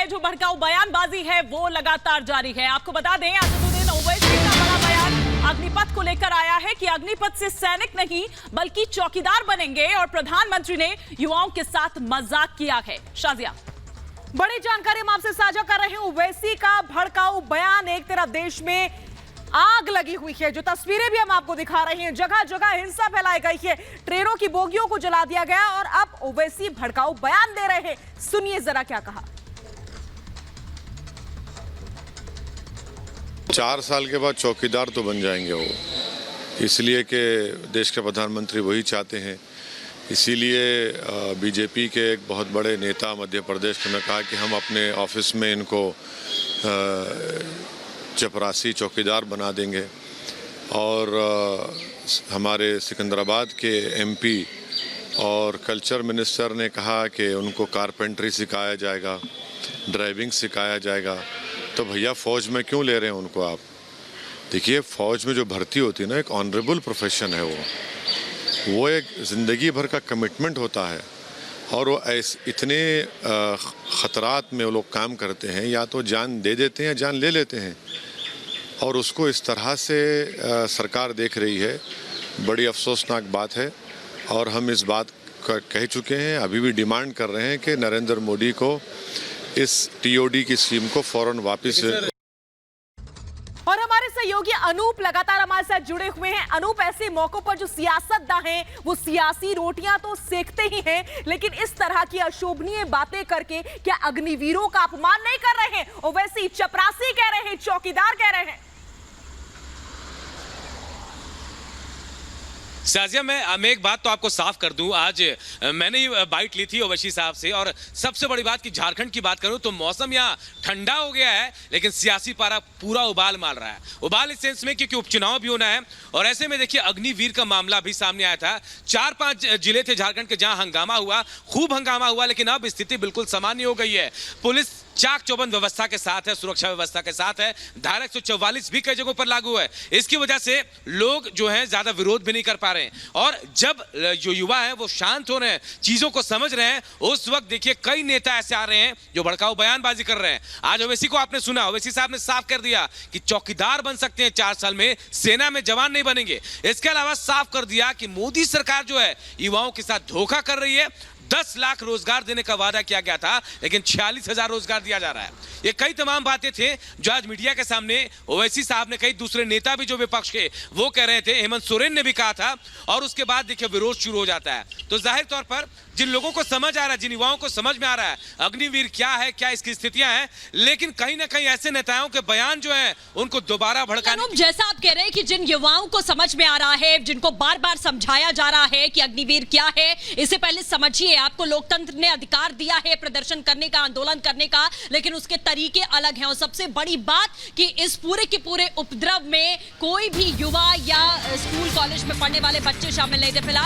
है जो भड़काऊ बयानबाजी है वो लगातार जारी है। आपको बता दें असदुद्दीन ओवैसी का बड़ा बयान अग्निपथ को लेकर आया है कि अग्निपथ से सैनिक नहीं बल्कि चौकीदार बनेंगे और प्रधानमंत्री ने युवाओं के साथ मजाक किया है। शाजिया, बड़ी जानकारी हम आपसे साझा कर रहे हैं। ओवैसी का भड़काऊ बयान, एक तरफ देश में आग लगी हुई है, जो तस्वीरें भी हम आपको दिखा रहे हैं, जगह जगह हिंसा फैलाई गई है, ट्रेनों की बोगियों को जला दिया गया और अब ओवैसी भड़काऊ बयान दे रहे हैं। सुनिए जरा क्या कहा। 4 साल के बाद चौकीदार तो बन जाएंगे वो, इसलिए कि देश के प्रधानमंत्री वही चाहते हैं। इसीलिए बीजेपी के एक बहुत बड़े नेता मध्य प्रदेश ने कहा कि हम अपने ऑफिस में इनको चपरासी चौकीदार बना देंगे। और हमारे सिकंदराबाद के एमपी और कल्चर मिनिस्टर ने कहा कि उनको कारपेंटरी सिखाया जाएगा, ड्राइविंग सिखाया जाएगा। तो भैया फ़ौज में क्यों ले रहे हैं उनको आप? देखिए, फ़ौज में जो भर्ती होती है ना, एक ऑनरेबल प्रोफेशन है वो एक ज़िंदगी भर का कमिटमेंट होता है और वो इतने ख़तरात में वो लोग काम करते हैं, या तो जान दे देते हैं या जान ले लेते हैं। और उसको इस तरह से सरकार देख रही है, बड़ी अफसोसनाक बात है। और हम इस बात का कह चुके हैं, अभी भी डिमांड कर रहे हैं कि नरेंद्र मोदी को इस टीओडी की स्कीम को फौरन वापस। और हमारे सहयोगी अनूप लगातार हमारे साथ जुड़े हुए हैं। अनूप, ऐसे मौकों पर जो सियासतदान हैं वो सियासी रोटियां तो सेकते ही हैं, लेकिन इस तरह की अशोभनीय बातें करके क्या अग्निवीरों का अपमान नहीं कर रहे हैं? ओवैसी चपरासी कह रहे हैं, चौकीदार कह रहे हैं। शाजिया, मैं एक बात तो आपको साफ कर दूं, आज मैंने ही बाइट ली थी ओवैसी साहब से, और सबसे बड़ी बात कि झारखंड की बात करूं तो मौसम यहाँ ठंडा हो गया है, लेकिन सियासी पारा पूरा उबाल मार रहा है। उबाल इस सेंस में क्योंकि उपचुनाव भी होना है, और ऐसे में देखिए अग्निवीर का मामला भी सामने आया था। 4-5 जिले थे झारखंड के जहां हंगामा हुआ, खूब हंगामा हुआ, लेकिन अब स्थिति बिल्कुल सामान्य हो गई है। पुलिस चाक चौबंद व्यवस्था के साथ है, सुरक्षा व्यवस्था के साथ है। धारा 144 भी कई जगहों पर लागू है। इसकी वजह से लोग जो हैं ज्यादा विरोध भी नहीं कर पा रहे हैं, और जब जो युवा हैं वो शांत हो रहे हैं, चीजों को समझ रहे हैं, उस वक्त देखिए कई नेता ऐसे आ रहे हैं जो भड़काऊ बयानबाजी कर रहे हैं। आज ओवैसी को आपने सुना, ओवैसी साहब ने साफ कर दिया कि चौकीदार बन सकते हैं 4 साल में, सेना में जवान नहीं बनेंगे। इसके अलावा साफ कर दिया कि मोदी सरकार जो है युवाओं के साथ धोखा कर रही है। 10 लाख रोजगार देने का वादा किया गया था, लेकिन 46,000 रोजगार दिया जा रहा है। ये कई तमाम बातें थे जो आज मीडिया के सामने ओवैसी साहब ने, कई दूसरे नेता भी जो विपक्ष के वो कह रहे थे, हेमंत सोरेन ने भी कहा था, और उसके बाद देखिए विरोध शुरू हो जाता है। तो जाहिर तौर पर जिन लोगों को समझ आ रहा है, जिन युवाओं को समझ में आ रहा है अग्निवीर क्या है, क्या इसकी स्थितियां हैं, लेकिन कहीं ना कहीं ऐसे नेताओं के बयान जो है उनको दोबारा भड़काने। जैसा आप कह रहे हैं कि जिन युवाओं को समझ में आ रहा है, जिनको बार बार समझाया जा रहा है कि अग्निवीर क्या है, इससे पहले समझिए आपको लोकतंत्र ने अधिकार दिया है प्रदर्शन करने का, आंदोलन करने का, लेकिन उसके तरीके अलग हैं। और सबसे बड़ी बात कि इस पूरे के पूरे उपद्रव में कोई भी युवा या स्कूल कॉलेज में पढ़ने वाले बच्चे शामिल नहीं थे। फिलहाल